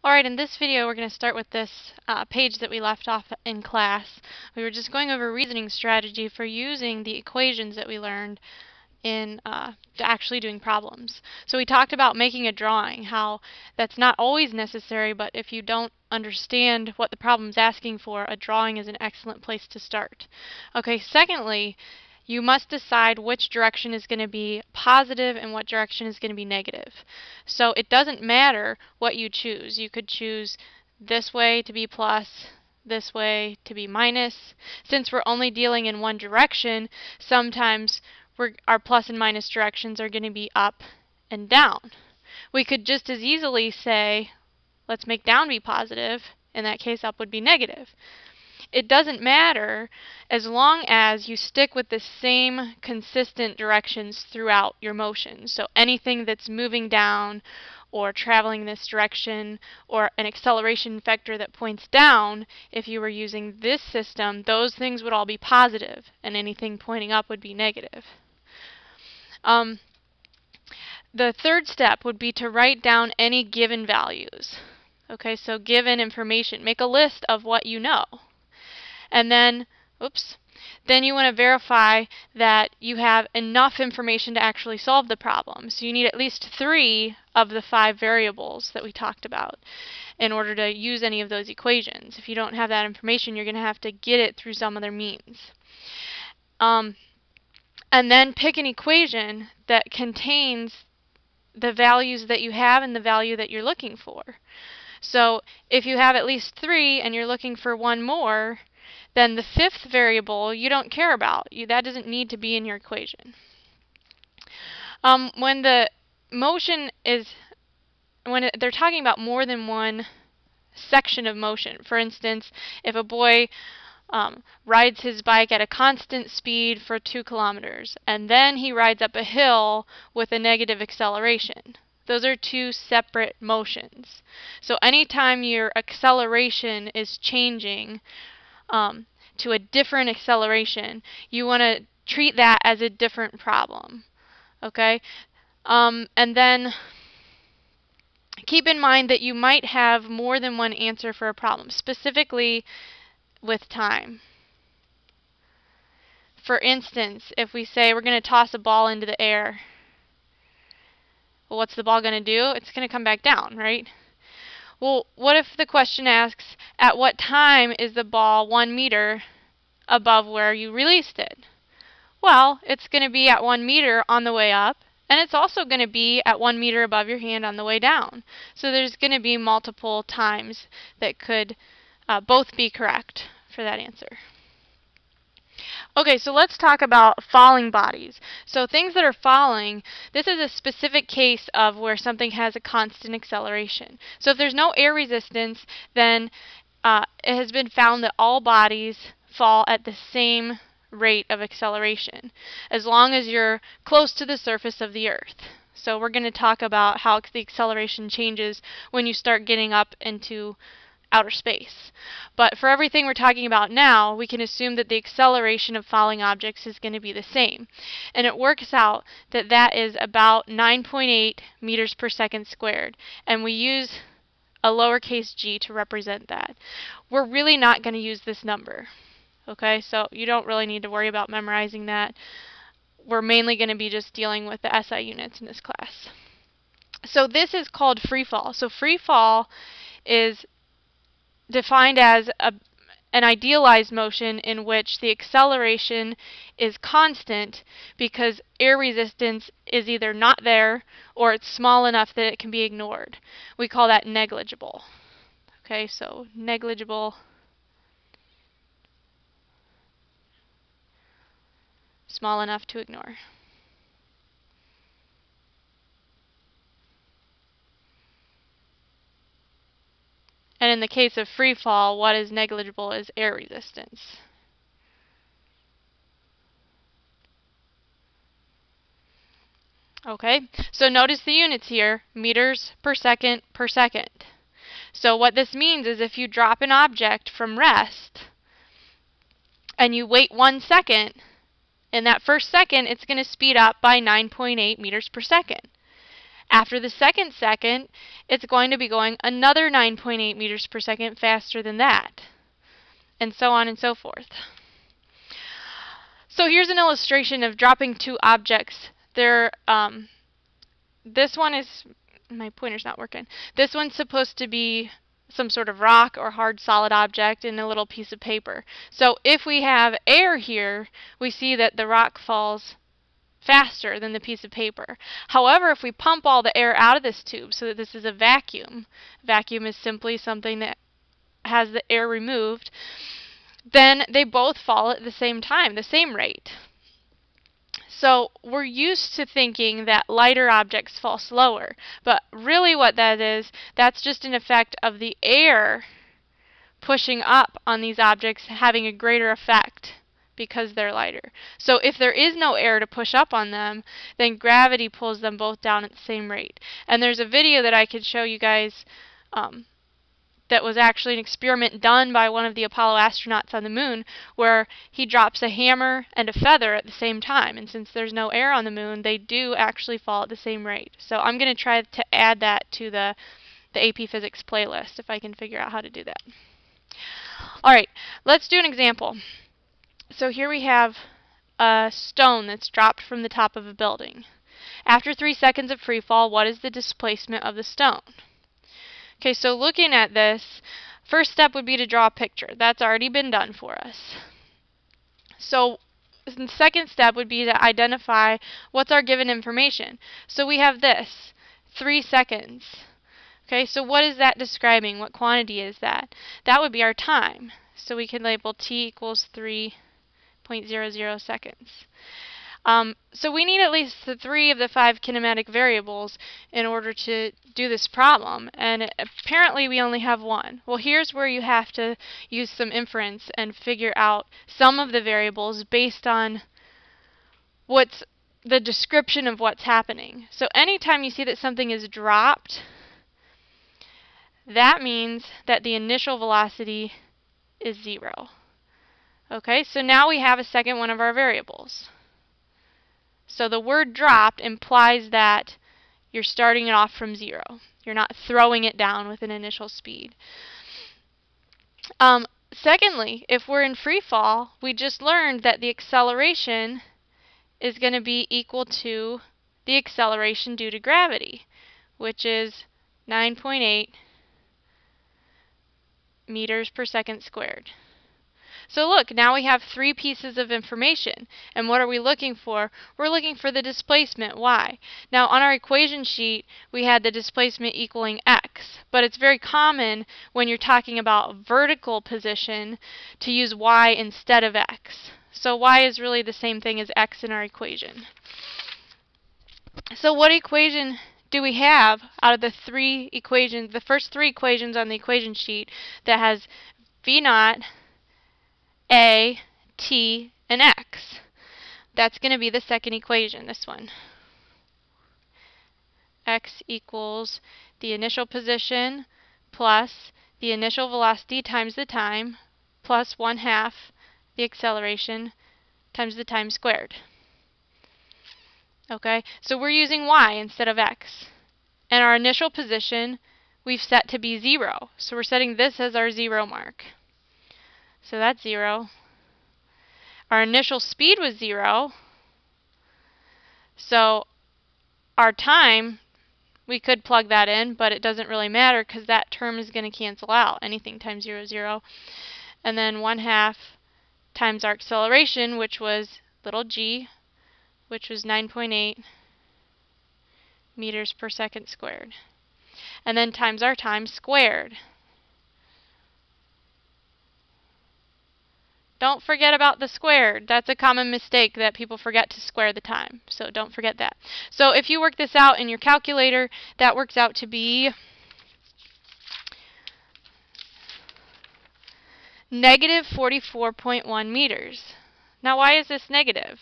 Alright, in this video we're going to start with this page that we left off in class. We were just going over reasoning strategy for using the equations that we learned in actually doing problems. So we talked about making a drawing, how that's not always necessary, but if you don't understand what the problem's asking for, a drawing is an excellent place to start. Okay, secondly, you must decide which direction is going to be positive and what direction is going to be negative. So it doesn't matter what you choose. You could choose this way to be plus, this way to be minus. Since we're only dealing in one direction, sometimes our plus and minus directions are going to be up and down. We could just as easily say, let's make down be positive. In that case, up would be negative. It doesn't matter as long as you stick with the same consistent directions throughout your motion. So anything that's moving down or traveling this direction or an acceleration vector that points down, if you were using this system, those things would all be positive and anything pointing up would be negative. The third step would be to write down any given values. Okay, so given information. Make a list of what you know. And then, then you want to verify that you have enough information to actually solve the problem. So you need at least 3 of the 5 variables that we talked about in order to use any of those equations. If you don't have that information, you're going to have to get it through some other means. And then pick an equation that contains the values that you have and the value that you're looking for. So if you have at least 3 and you're looking for 1 more, then the 5th variable you don't care about. That doesn't need to be in your equation. When they're talking about more than one section of motion, for instance, if a boy rides his bike at a constant speed for 2 kilometers and then he rides up a hill with a negative acceleration. Those are 2 separate motions. So anytime your acceleration is changing to a different acceleration, you want to treat that as a different problem. Okay? And then keep in mind that you might have more than one answer for a problem, specifically with time. For instance, if we say we're going to toss a ball into the air, well, what's the ball going to do? It's going to come back down, right? Well, what if the question asks, at what time is the ball 1 meter above where you released it? Well, it's going to be at 1 meter on the way up, and it's also going to be at 1 meter above your hand on the way down. So there's going to be multiple times that could both be correct for that answer. Okay, so let's talk about falling bodies. So things that are falling, this is a specific case of where something has a constant acceleration. So if there's no air resistance, then it has been found that all bodies fall at the same rate of acceleration, as long as you're close to the surface of the Earth. So we're going to talk about how the acceleration changes when you start getting up into outer space. But for everything we're talking about now, we can assume that the acceleration of falling objects is going to be the same. And it works out that that is about 9.8 meters per second squared. And we use a lowercase g to represent that. We're really not going to use this number. Okay, so you don't really need to worry about memorizing that. We're mainly going to be just dealing with the SI units in this class. So this is called free fall. So free fall is defined as an idealized motion in which the acceleration is constant because air resistance is either not there or it's small enough that it can be ignored. We call that negligible. Okay, so negligible, small enough to ignore. And in the case of free fall, what is negligible is air resistance. Okay, so notice the units here, meters per second per second. So what this means is if you drop an object from rest and you wait 1 second, in that first second it's going to speed up by 9.8 meters per second. After the second second, it's going to be going another 9.8 meters per second faster than that, and so on and so forth. So here's an illustration of dropping two objects. This one is, my pointer's not working. This one's supposed to be some sort of rock or hard solid object in a little piece of paper. So if we have air here, we see that the rock falls faster than the piece of paper. However, if we pump all the air out of this tube so that this is a vacuum is simply something that has the air removed, then they both fall at the same time, the same rate. So we're used to thinking that lighter objects fall slower, but really what that is, that's just an effect of the air pushing up on these objects having a greater effect because they're lighter. So if there is no air to push up on them, then gravity pulls them both down at the same rate. And there's a video that I could show you guys that was actually an experiment done by one of the Apollo astronauts on the moon, where he drops a hammer and a feather at the same time. And since there's no air on the moon, they do actually fall at the same rate. So I'm going to try to add that to the AP Physics playlist if I can figure out how to do that. Alright, let's do an example. So here we have a stone that's dropped from the top of a building. After 3 seconds of free fall, what is the displacement of the stone? Okay, so looking at this, first step would be to draw a picture. That's already been done for us. So the second step would be to identify what's our given information. So we have this, 3 seconds. Okay, so what is that describing? What quantity is that? That would be our time. So we can label t equals 3.00 seconds. So we need at least 3 of the 5 kinematic variables in order to do this problem, and apparently we only have 1. Well, here's where you have to use some inference and figure out some of the variables based on what's the description of what's happening. So anytime you see that something is dropped, that means that the initial velocity is 0. Okay, so now we have a second one of our variables. So the word dropped implies that you're starting it off from 0. You're not throwing it down with an initial speed. Secondly, if we're in free fall, we just learned that the acceleration is going to be equal to the acceleration due to gravity, which is 9.8 meters per second squared. So look, now we have 3 pieces of information. And what are we looking for? We're looking for the displacement, y. Now on our equation sheet, we had the displacement equaling x. But it's very common when you're talking about vertical position to use y instead of x. So y is really the same thing as x in our equation. So what equation do we have out of the 3 equations, the first 3 equations on the equation sheet, that has v naught, a, t, and x? That's going to be the second equation, this one. X equals the initial position plus the initial velocity times the time plus 1/2 the acceleration times the time squared. Okay, so we're using y instead of x. And our initial position we've set to be 0. So we're setting this as our 0 mark. So that's 0. Our initial speed was 0. So our time, we could plug that in, but it doesn't really matter because that term is going to cancel out. Anything times 0 is 0. And then 1/2 times our acceleration, which was little g, which was 9.8 meters per second squared. And then times our time squared. Don't forget about the squared. That's a common mistake that people forget to square the time. So don't forget that. So if you work this out in your calculator, that works out to be negative 44.1 meters. Now why is this negative?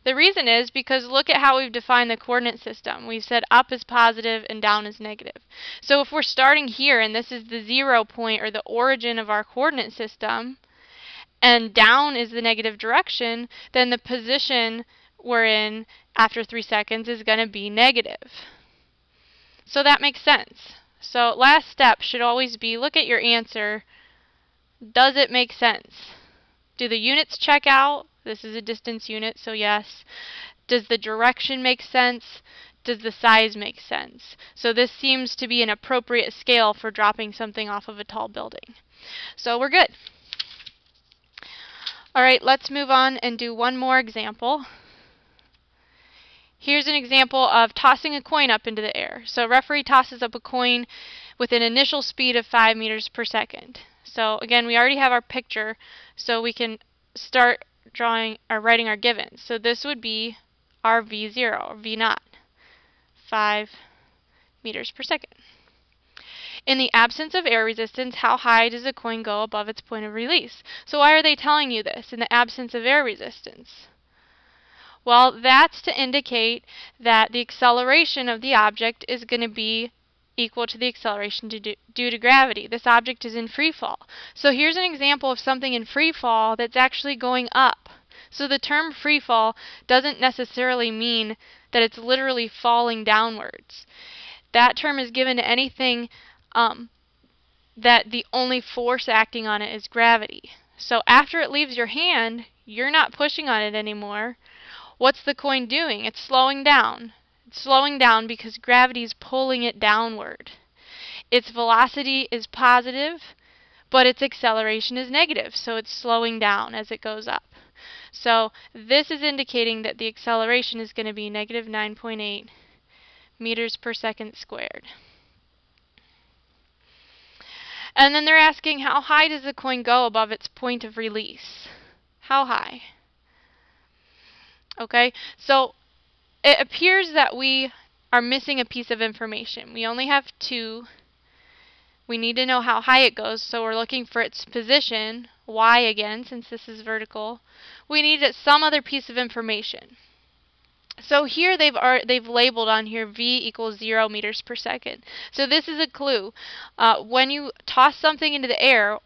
The reason is because look at how we've defined the coordinate system. We've said up is positive and down is negative. So if we're starting here and this is the 0 point or the origin of our coordinate system, and down is the negative direction, then the position we're in after 3 seconds is going to be negative. So that makes sense. So last step should always be look at your answer. Does it make sense? Do the units check out? This is a distance unit, so yes. Does the direction make sense? Does the size make sense? So this seems to be an appropriate scale for dropping something off of a tall building. So we're good. Alright, let's move on and do one more example. Here's an example of tossing a coin up into the air. So a referee tosses up a coin with an initial speed of 5 meters per second. So again, we already have our picture, so we can start drawing or writing our givens. So this would be our V0, or V0, 5 meters per second. In the absence of air resistance, how high does a coin go above its point of release? So why are they telling you this in the absence of air resistance? Well, that's to indicate that the acceleration of the object is going to be equal to the acceleration due to gravity. This object is in free fall. So here's an example of something in free fall that's actually going up. So the term free fall doesn't necessarily mean that it's literally falling downwards. That term is given to anything that the only force acting on it is gravity. So after it leaves your hand, you're not pushing on it anymore. What's the coin doing? It's slowing down. It's slowing down because gravity is pulling it downward. Its velocity is positive, but its acceleration is negative, so it's slowing down as it goes up. So this is indicating that the acceleration is going to be negative 9.8 meters per second squared. And then they're asking, how high does the coin go above its point of release? How high? Okay, so it appears that we are missing a piece of information. We only have 2. We need to know how high it goes, so we're looking for its position, y again, since this is vertical. We need some other piece of information. So here they've labeled on here v equals 0 meters per second. So this is a clue. When you toss something into the air,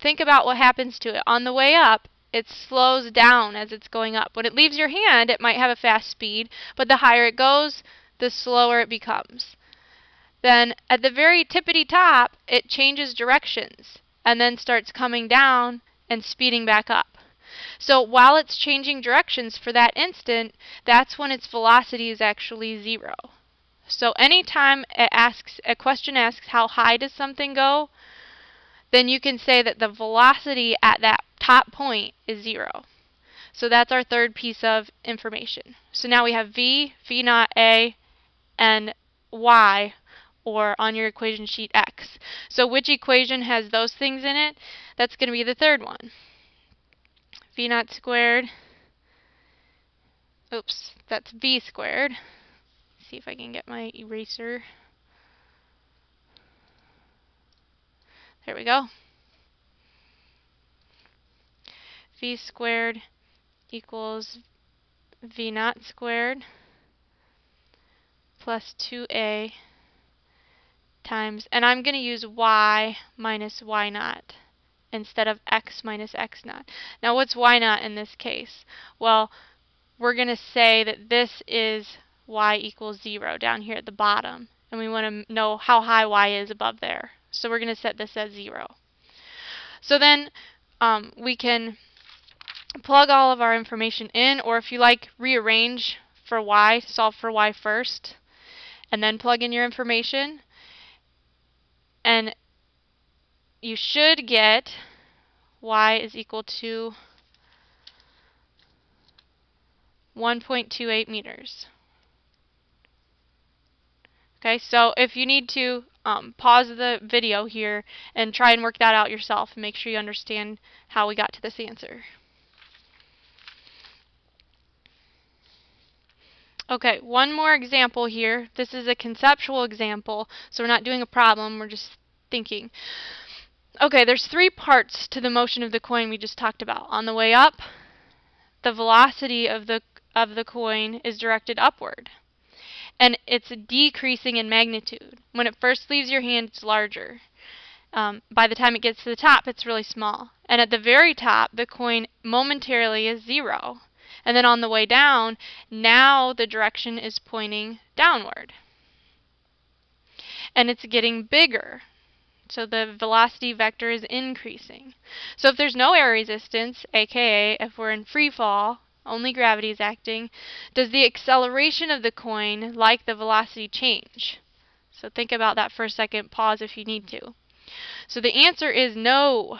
think about what happens to it. On the way up, it slows down as it's going up. When it leaves your hand, it might have a fast speed, but the higher it goes, the slower it becomes. Then at the very tippity top, it changes directions and then starts coming down and speeding back up. So while it's changing directions for that instant, that's when its velocity is actually 0. So anytime a question asks how high does something go, then you can say that the velocity at that top point is 0. So that's our third piece of information. So now we have v, v naught a, and y, or on your equation sheet x. So which equation has those things in it? That's going to be the third one. V naught squared, oops, that's v squared. Let's see if I can get my eraser. There we go. V squared equals v naught squared plus 2a times, and I'm going to use y minus y naught instead of x minus x naught. Now what's y naught in this case? Well, we're going to say that this is y equals 0 down here at the bottom, and we want to know how high y is above there. So we're going to set this as 0. So then we can plug all of our information in, or if you like, rearrange for y, solve for y first, and then plug in your information. And you should get y is equal to 1.28 meters. Okay, so if you need to pause the video here and try and work that out yourself and make sure you understand how we got to this answer. Okay, one more example here. This is a conceptual example, so we're not doing a problem, we're just thinking. Okay, there's 3 parts to the motion of the coin we just talked about. On the way up, the velocity of the coin is directed upward, and it's decreasing in magnitude. When it first leaves your hand, it's larger. By the time it gets to the top, it's really small. And at the very top, the coin momentarily is 0. And then on the way down, now the direction is pointing downward. And it's getting bigger. So the velocity vector is increasing. So if there's no air resistance, aka if we're in free fall, only gravity is acting, does the acceleration of the coin, like the velocity, change? So think about that for a second. Pause if you need to. So the answer is no.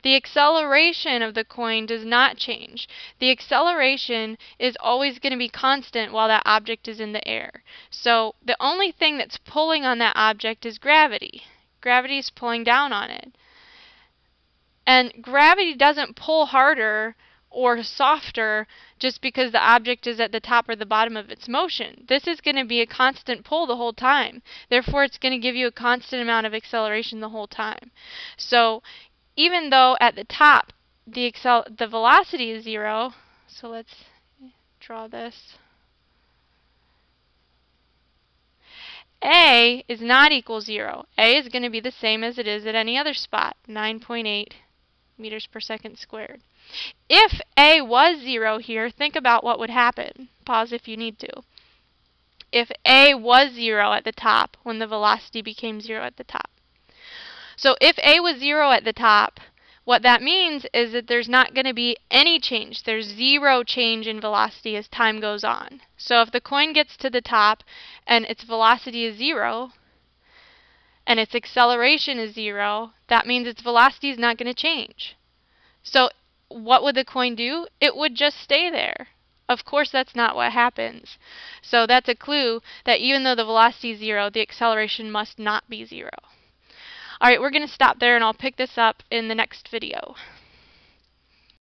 The acceleration of the coin does not change. The acceleration is always going to be constant while that object is in the air. So the only thing that's pulling on that object is gravity. Gravity is pulling down on it. And gravity doesn't pull harder or softer just because the object is at the top or the bottom of its motion. This is going to be a constant pull the whole time. Therefore, it's going to give you a constant amount of acceleration the whole time. So even though at the top the velocity is 0, so let's draw this. A is not equal 0. A is going to be the same as it is at any other spot, 9.8 meters per second squared. If A was 0 here, think about what would happen. Pause if you need to. If A was 0 at the top when the velocity became 0 at the top. So if A was 0 at the top, what that means is that there's not going to be any change. There's 0 change in velocity as time goes on. So if the coin gets to the top and its velocity is 0 and its acceleration is 0, that means its velocity is not going to change. So what would the coin do? It would just stay there. Of course, that's not what happens. So that's a clue that even though the velocity is 0, the acceleration must not be 0. Alright, we're going to stop there and I'll pick this up in the next video.